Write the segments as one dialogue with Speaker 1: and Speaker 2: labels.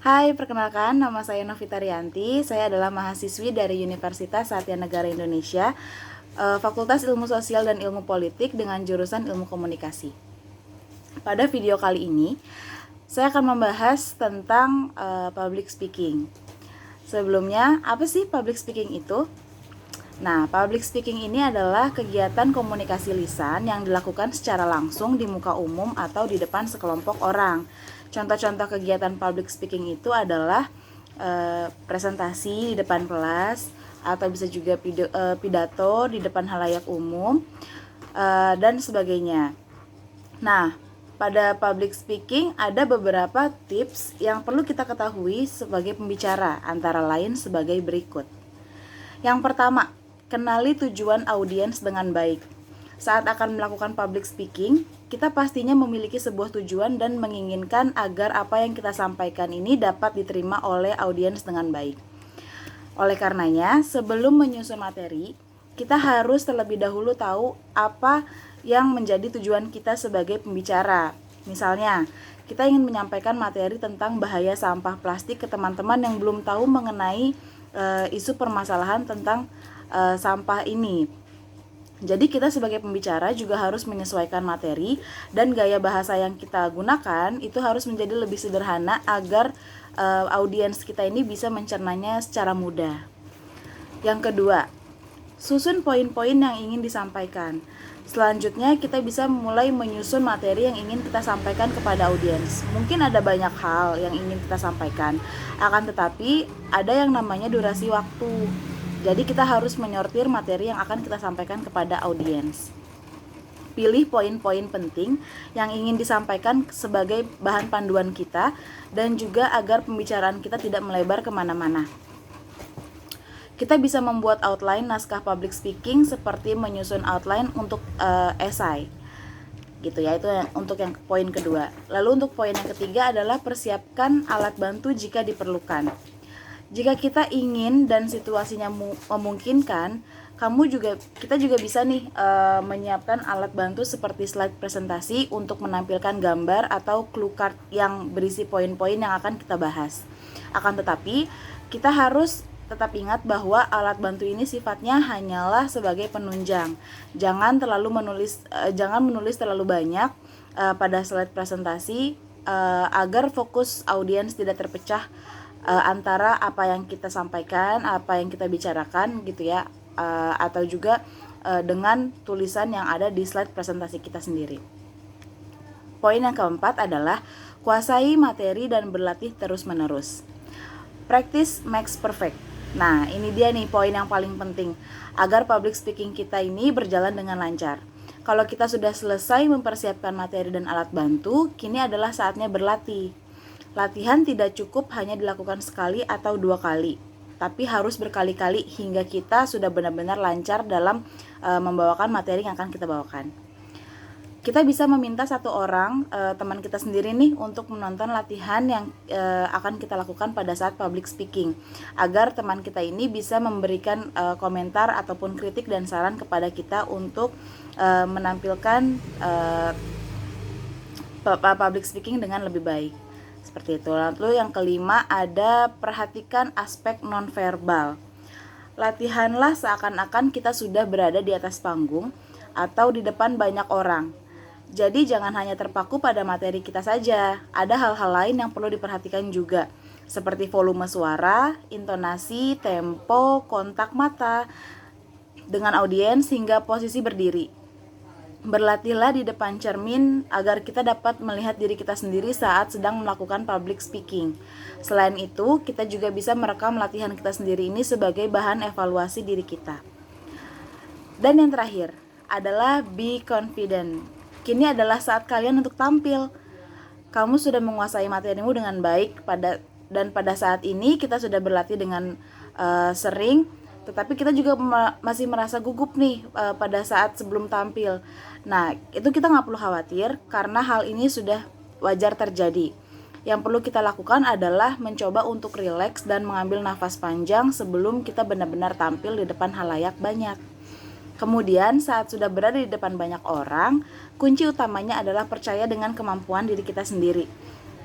Speaker 1: Hai, perkenalkan nama saya Novita Rianti. Saya adalah mahasiswi dari Universitas Satya Negara Indonesia, Fakultas Ilmu Sosial dan Ilmu Politik dengan jurusan Ilmu Komunikasi. Pada video kali ini, saya akan membahas tentang public speaking. Sebelumnya, apa sih public speaking itu? Nah, public speaking ini adalah kegiatan komunikasi lisan yang dilakukan secara langsung di muka umum atau di depan sekelompok orang. Contoh-contoh kegiatan public speaking itu adalah presentasi di depan kelas, atau bisa juga pidato di depan halayak umum, dan sebagainya. Nah, pada public speaking ada beberapa tips yang perlu kita ketahui sebagai pembicara, antara lain sebagai berikut. Yang pertama, kenali tujuan audiens dengan baik. Saat akan melakukan public speaking, kita pastinya memiliki sebuah tujuan dan menginginkan agar apa yang kita sampaikan ini dapat diterima oleh audiens dengan baik. Oleh karenanya, sebelum menyusun materi, kita harus terlebih dahulu tahu apa yang menjadi tujuan kita sebagai pembicara. Misalnya, kita ingin menyampaikan materi tentang bahaya sampah plastik ke teman-teman yang belum tahu mengenai isu permasalahan tentang sampah ini. Jadi kita sebagai pembicara juga harus menyesuaikan materi dan gaya bahasa yang kita gunakan itu harus menjadi lebih sederhana agar audiens kita ini bisa mencernanya secara mudah. Yang kedua, susun poin-poin yang ingin disampaikan. Selanjutnya kita bisa mulai menyusun materi yang ingin kita sampaikan kepada audiens. Mungkin ada banyak hal yang ingin kita sampaikan, akan tetapi ada yang namanya durasi waktu. Jadi kita harus menyortir materi yang akan kita sampaikan kepada audiens. Pilih poin-poin penting yang ingin disampaikan sebagai bahan panduan kita dan juga agar pembicaraan kita tidak melebar kemana-mana. Kita bisa membuat outline naskah public speaking seperti menyusun outline untuk esai. Gitu ya, itu untuk yang poin kedua. Lalu untuk poin yang ketiga adalah persiapkan alat bantu jika diperlukan. Jika kita ingin dan situasinya memungkinkan, kita juga bisa nih menyiapkan alat bantu seperti slide presentasi untuk menampilkan gambar atau clue card yang berisi poin-poin yang akan kita bahas. Akan tetapi, kita harus tetap ingat bahwa alat bantu ini sifatnya hanyalah sebagai penunjang. Jangan menulis terlalu banyak pada slide presentasi agar fokus audiens tidak terpecah antara apa yang kita sampaikan, apa yang kita bicarakan gitu ya, atau juga dengan tulisan yang ada di slide presentasi kita sendiri. Poin yang keempat adalah kuasai materi dan berlatih terus-menerus. Practice makes perfect. Nah, ini dia nih poin yang paling penting agar public speaking kita ini berjalan dengan lancar. Kalau kita sudah selesai mempersiapkan materi dan alat bantu, kini adalah saatnya berlatih. Latihan tidak cukup hanya dilakukan sekali atau 2 kali, tapi harus berkali-kali hingga kita sudah benar-benar lancar dalam membawakan materi yang akan kita bawakan. Kita bisa meminta satu orang teman kita sendiri nih untuk menonton latihan yang akan kita lakukan pada saat public speaking, agar teman kita ini bisa memberikan komentar ataupun kritik dan saran kepada kita untuk menampilkan public speaking dengan lebih baik. Seperti itu. Lalu yang kelima ada perhatikan aspek nonverbal. Latihanlah seakan-akan kita sudah berada di atas panggung atau di depan banyak orang. Jadi jangan hanya terpaku pada materi kita saja, ada hal-hal lain yang perlu diperhatikan juga, seperti volume suara, intonasi, tempo, kontak mata dengan audiens hingga posisi berdiri. Berlatihlah di depan cermin agar kita dapat melihat diri kita sendiri saat sedang melakukan public speaking. Selain itu, kita juga bisa merekam latihan kita sendiri ini sebagai bahan evaluasi diri kita. Dan yang terakhir adalah be confident. Kini adalah saat kalian untuk tampil. Kamu sudah menguasai materimu dengan baik dan pada saat ini kita sudah berlatih dengan sering, tetapi kita juga masih merasa gugup nih pada saat sebelum tampil. Nah, itu kita nggak perlu khawatir karena hal ini sudah wajar terjadi. Yang perlu kita lakukan adalah mencoba untuk rileks dan mengambil nafas panjang sebelum kita benar-benar tampil di depan halayak banyak. Kemudian saat sudah berada di depan banyak orang, kunci utamanya adalah percaya dengan kemampuan diri kita sendiri.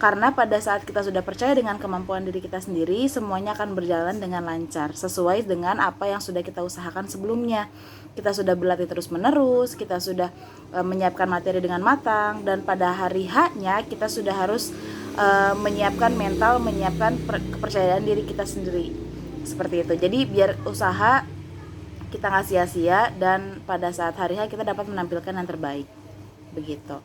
Speaker 1: Karena pada saat kita sudah percaya dengan kemampuan diri kita sendiri, semuanya akan berjalan dengan lancar, sesuai dengan apa yang sudah kita usahakan sebelumnya. Kita sudah berlatih terus-menerus, kita sudah menyiapkan materi dengan matang, dan pada hari H-nya kita sudah harus menyiapkan mental, menyiapkan kepercayaan diri kita sendiri. Seperti itu. Jadi biar usaha kita nggak sia-sia, dan pada saat hari H kita dapat menampilkan yang terbaik. Begitu.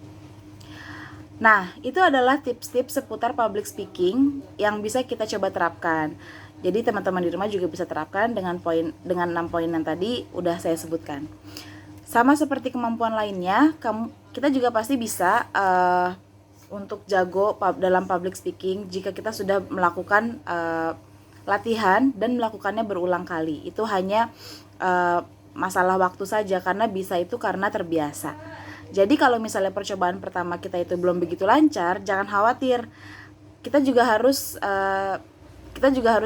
Speaker 1: Nah, itu adalah tips-tips seputar public speaking yang bisa kita coba terapkan. Jadi teman-teman di rumah juga bisa terapkan dengan 6 poin yang tadi udah saya sebutkan. Sama seperti kemampuan lainnya, kita juga pasti bisa untuk jago dalam public speaking jika kita sudah melakukan latihan dan melakukannya berulang kali. Itu hanya masalah waktu saja, karena bisa itu karena terbiasa. Jadi kalau misalnya percobaan pertama kita itu belum begitu lancar, jangan khawatir. Kita juga harus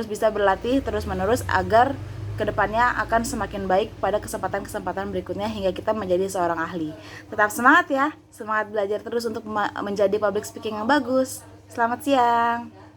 Speaker 1: bisa berlatih terus-menerus agar kedepannya akan semakin baik pada kesempatan-kesempatan berikutnya hingga kita menjadi seorang ahli. Tetap semangat ya, semangat belajar terus untuk menjadi public speaking yang bagus. Selamat siang.